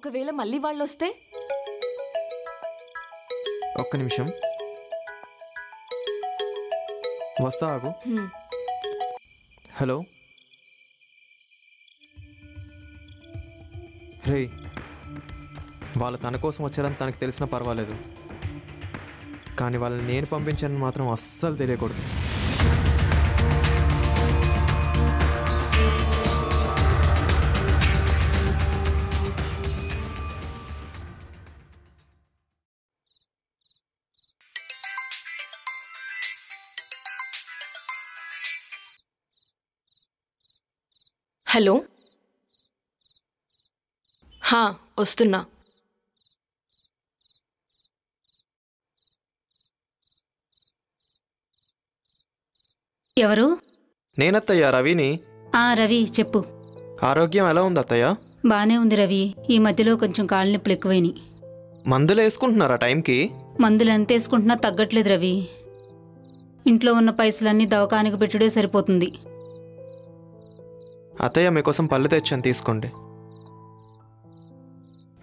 ఒకవేళ మళ్ళీ వాళ్ళు వస్తే? ఒక్క నిమిషం వస్తా, ఆగు. హలో రే, వాళ్ళు తన కోసం వచ్చారని తనకు తెలిసినా పర్వాలేదు, కానీ వాళ్ళని నేను పంపించాను మాత్రం అస్సలు తెలియకూడదు. హలో, వస్తున్నా. ఎవరు? నేనత్తయ్య, రవిని. రవి చెప్పు. ఆరోగ్యం ఎలా ఉంది అత్తయ్య? బానే ఉంది రవి. ఈ మధ్యలో కొంచెం కాళ్ళ నొప్పులు ఎక్కువైనాయి. మందులు వేసుకుంటున్నారా టైంకి? మందులు ఎంత వేసుకుంటున్నా తగ్గట్లేదు రవి. ఇంట్లో ఉన్న పైసలన్నీ దవాఖానికి పెట్టుడే సరిపోతుంది. అత్తయ్య, మీకోసం పళ్ళు తెచ్చాను, తీసుకోండి.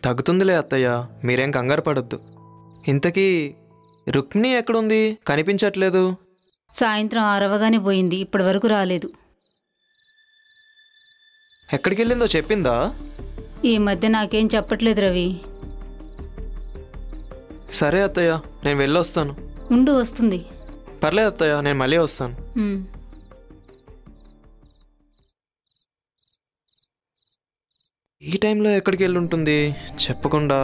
తగ్గుతుందిలే అత్తయ్య, మీరేం కంగారు పడొద్దు. ఇంతకీ రుక్మిణి ఎక్కడుంది? కనిపించట్లేదు. సాయంత్రం 6 పోయింది, ఇప్పటి వరకు రాలేదు. ఎక్కడికి వెళ్ళిందో చెప్పిందా? ఈ మధ్య నాకేం చెప్పట్లేదు రవి. సరే అత్తయ్య, నేను వెళ్ళొస్తాను. ఉండు, వస్తుంది. పర్లేదు అత్తయ్య, నేను మళ్ళీ వస్తాను. ఈ టైంలో ఎక్కడికి వెళ్ళి ఉంటుంది చెప్పకుండా?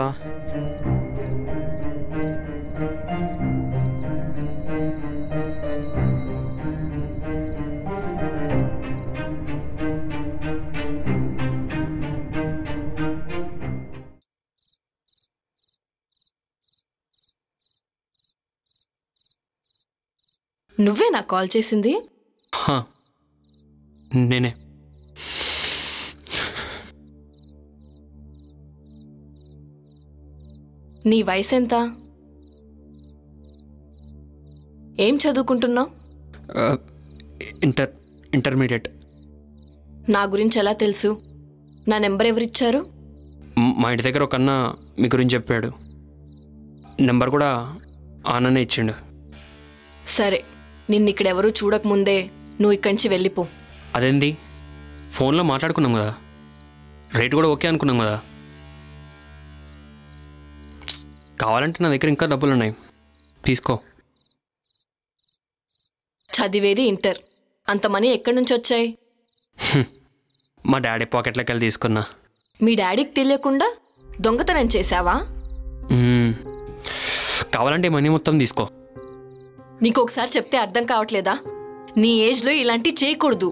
నువ్వే నాకు కాల్ చేసింది? నేనే. నీ వయసు ఎంత? ఏం చదువుకుంటున్నావు? ఇంటర్మీడియట్. నా గురించి ఎలా తెలుసు? నా నెంబర్ ఎవరిచ్చారు? మా ఇంటి దగ్గర ఒక అన్న మీ గురించి చెప్పాడు. నెంబర్ కూడా ఆననే ఇచ్చిండు. సరే, నిన్నిక్కడెవరూ చూడకముందే నువ్వు ఇక్కడి నుంచి వెళ్ళిపో. అదేంది? ఫోన్లో మాట్లాడుకున్నాం కదా, రేట్ కూడా ఓకే అనుకున్నాం కదా. కావాలంటే నా దగ్గర ఇంకా డబ్బులు ఉన్నాయి, తీసుకో. చదివేది ఇంటర్, అంత మనీ ఎక్కడి నుంచి వచ్చాయి? మా డాడీ పాకెట్లోకి వెళ్ళి తీసుకున్నా. మీ డాడీకి తెలియకుండా దొంగతనం చేశావా? కావాలంటే మనీ మొత్తం తీసుకో. నీకు ఒకసారి చెప్తే అర్థం కావట్లేదా? నీ ఏజ్లో ఇలాంటివి చేయకూడదు.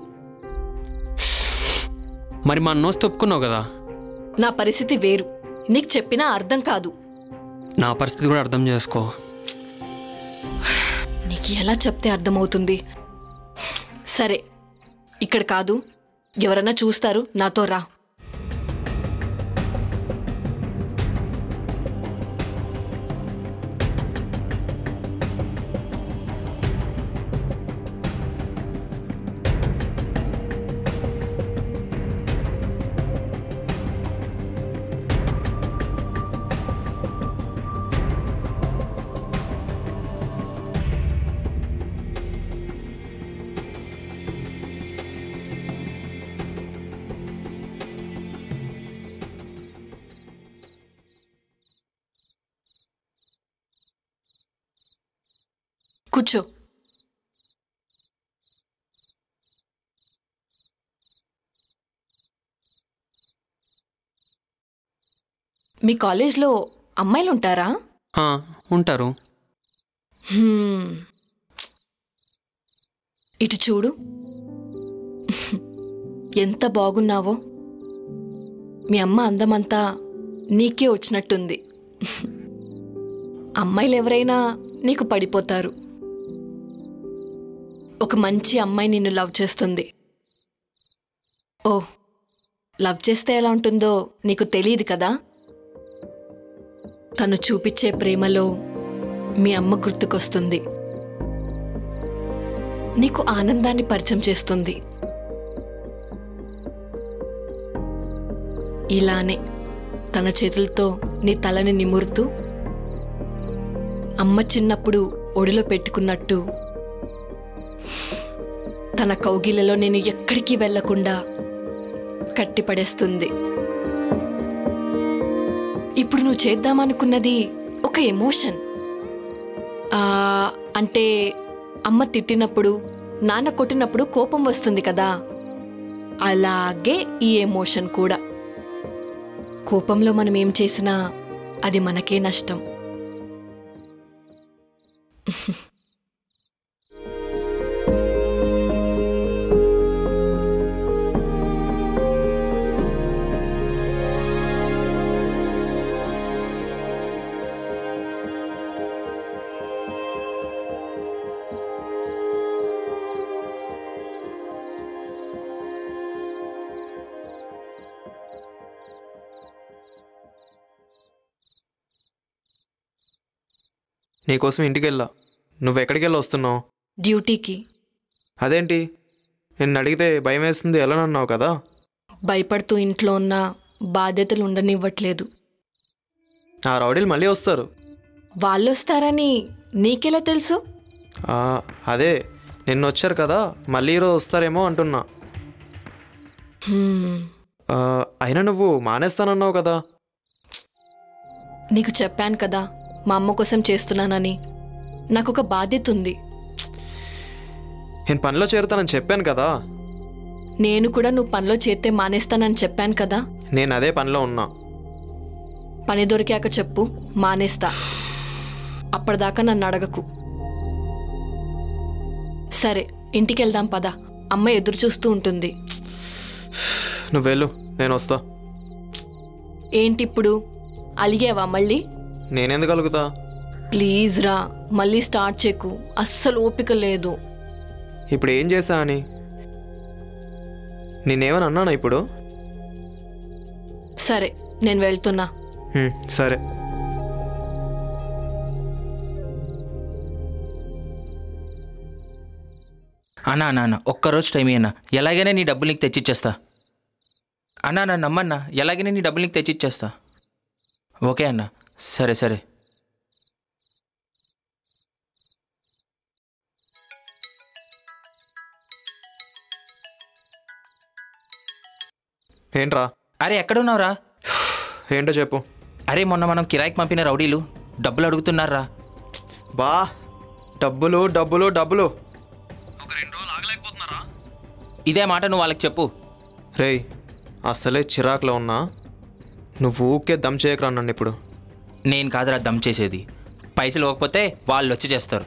మరి మా అన్నోస్తే ఒప్పుకున్నావు కదా. నా పరిస్థితి వేరు, నీకు చెప్పినా అర్థం కాదు. నా పరిస్థితి కూడా అర్థం చేసుకో. నీకు ఎలా చెప్తే అర్థమవుతుంది? సరే, ఇక్కడ కాదు, ఎవరన్నా చూస్తారు, నాతో రా. కూర్చో. మీ కాలేజ్లో అమ్మాయిలు ఉంటారా? ఉంటారు. ఇటు చూడు, ఎంత బాగున్నావో. మీ అమ్మ అందమంతా నీకే వచ్చినట్టుంది. అమ్మాయిలు ఎవరైనా నీకు పడిపోతారు. ఒక మంచి అమ్మాయి నిన్ను లవ్ చేస్తుంది. ఓ, లవ్ చేస్తే ఎలా ఉంటుందో నీకు తెలియదు కదా. తను చూపించే ప్రేమలో మీ అమ్మ గుర్తుకొస్తుంది. నీకు ఆనందాన్ని పరిచయం చేస్తుంది. ఇలానే తన చేతులతో నీ తలని నిమురుతూ అమ్మ చిన్నప్పుడు ఒడిలో పెట్టుకున్నట్టు తన కౌగిలలో నేను ఎక్కడికి వెళ్లకుండా కట్టిపడేస్తుంది. ఇప్పుడు నువ్వు చేద్దామనుకున్నది ఒక ఎమోషన్. అంటే అమ్మ తిట్టినప్పుడు, నాన్న కొట్టినప్పుడు కోపం వస్తుంది కదా, అలాగే ఈ ఎమోషన్ కూడా. కోపంలో మనం ఏం చేసినా అది మనకే నష్టం. నీకోసం ఇంటికి వెళ్ళా. నువ్వెక్కడికి వెళ్ళి వస్తున్నావు? డ్యూటీకి. అదేంటి, నిన్ను అడిగితే భయం వేస్తుంది వెళ్ళనన్నావు కదా. భయపడుతూ ఇంట్లో ఉన్న బాధ్యతలు ఉండనివ్వట్లేదు. ఆ రౌడీలు మళ్ళీ వస్తారు. వాళ్ళొస్తారని నీకెలా తెలుసు? అదే నిన్న వచ్చారు కదా, మళ్ళీ ఈరోజు వస్తారేమో అంటున్నా. అయినా నువ్వు మానేస్తానన్నావు కదా. నీకు చెప్పాను కదా మా అమ్మ కోసం చేస్తున్నానని. నాకు ఒక బాధ్యత ఉంది. నేను పనిలో చేరుతానని చెప్పాను కదా. నేను కూడా నువ్వు పనిలో చేరితే మానేస్తానని చెప్పాను కదా. నేను అదే పనిలో ఉన్నా. పని దొరికాక చెప్పు, మానేస్తా. అప్పటిదాకా నన్ను అడగకు. సరే, ఇంటికి వెళ్దాం పద. అమ్మ ఎదురు చూస్తూ ఉంటుంది. నువ్వు వెళ్ళు, నేను వస్తా. ఏంటిప్పుడు అలిగావా మళ్ళీ? నేనెందుకు కలుగుతా? ప్లీజ్ రా, మళ్ళీ స్టార్ట్ చేయకు. అస్సలు ఓపిక లేదు. ఇప్పుడు ఏం చేశా అని? నేనేమని అన్నానా ఇప్పుడు? సరే, నేను వెళ్తున్నా. సరే. అన్నా ఒక్కరోజు టైం అన్నా, ఎలాగైనా నీ డబ్బులు నీకు తెచ్చిచ్చేస్తా. అన్నా నమ్మన్నా, ఎలాగైనా నీ డబ్బులు నీకు తెచ్చిచ్చేస్తా. ఓకే అన్నా, సరే సరే. ఏంట్రా? అరే ఎక్కడున్నావురా? ఏంటో చెప్పు. అరే మొన్న మనం కిరాయికి పంపిన రౌడీలు డబ్బులు అడుగుతున్నారా? బా, డబ్బులు డబ్బులు డబ్బులు. ఒక 2 రోజులు ఆగలేకపోతున్నారా? ఇదే మాట నువ్వు వాళ్ళకి చెప్పు. రేయ్, అసలే చిరాకులో ఉన్నా. నువ్వు ఊకే దమ్ చేయకరా నన్ను ఇప్పుడు. నేను కాదురా దమ్ చేసేది. పైసలు ఇవ్వకపోతే వాళ్ళు వచ్చి చేస్తారు.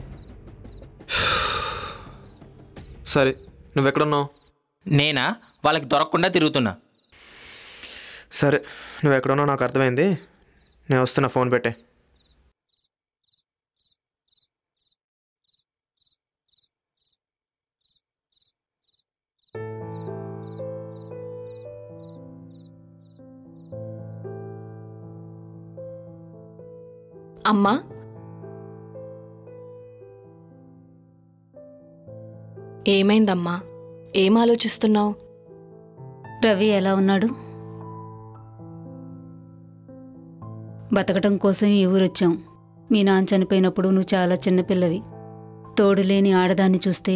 సరే, నువ్వెక్కడున్నావు? నేనా? వాళ్ళకి దొరకకుండా తిరుగుతున్నా. సరే, నువ్వెక్కడున్నావు నాకు అర్థమైంది. నేను వస్తున్నా, ఫోన్ పెట్టే. అమ్మా, ఏమైందమ్మా? ఏం ఆలోచిస్తున్నావు? రవి ఎలా ఉన్నాడు? బతకటం కోసం ఈ ఊరొచ్చాం. మీ నాన్న చనిపోయినప్పుడు నువ్వు చాలా చిన్నపిల్లవి. తోడులేని ఆడదాన్ని చూస్తే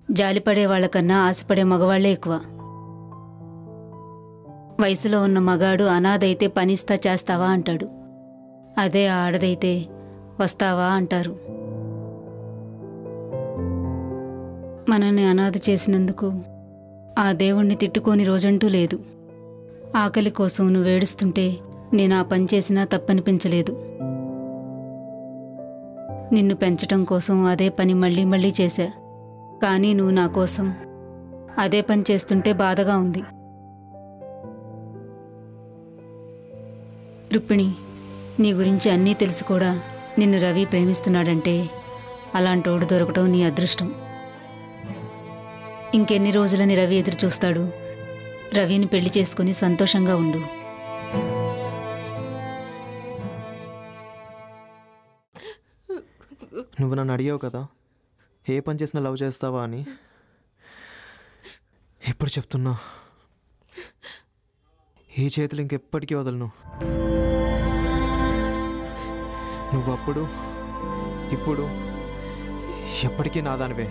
జాలిపడే వాళ్ళకన్నా ఆశపడే మగవాళ్లే ఎక్కువ. వయసులో ఉన్న మగాడు అనాథైతే పనిస్తా చేస్తావా అంటాడు. అదే ఆడదైతే వస్తావా అంటారు. మనల్ని అనాథ చేసినందుకు ఆ దేవుణ్ణి తిట్టుకోని రోజంటూ లేదు. ఆకలి కోసం నువ్వు ఏడుస్తుంటే నేను ఆ పని చేసినా తప్పనిపించలేదు. నిన్ను పెంచటం కోసం అదే పని మళ్ళీ మళ్ళీ చేశా. కానీ నువ్వు నా కోసం అదే పని చేస్తుంటే బాధగా ఉంది. రుక్మిణి, నీ గురించి అన్నీ తెలుసు కూడా నిన్ను రవి ప్రేమిస్తున్నాడంటే అలాంటోడు దొరకటం నీ అదృష్టం. ఇంకెన్ని రోజులని రవి ఎదురు చూస్తాడు? రవిని పెళ్లి చేసుకుని సంతోషంగా ఉండు. నువ్వు నన్ను అడిగావు కదా ఏ పని చేసినా లవ్ చేస్తావా అని. ఇప్పుడు చెప్తున్నా, ఈ చేతులు ఇంకెప్పటికీ వదలను. నువ్వప్పుడు ఇప్పుడు ఎప్పటికీ నాదానివే.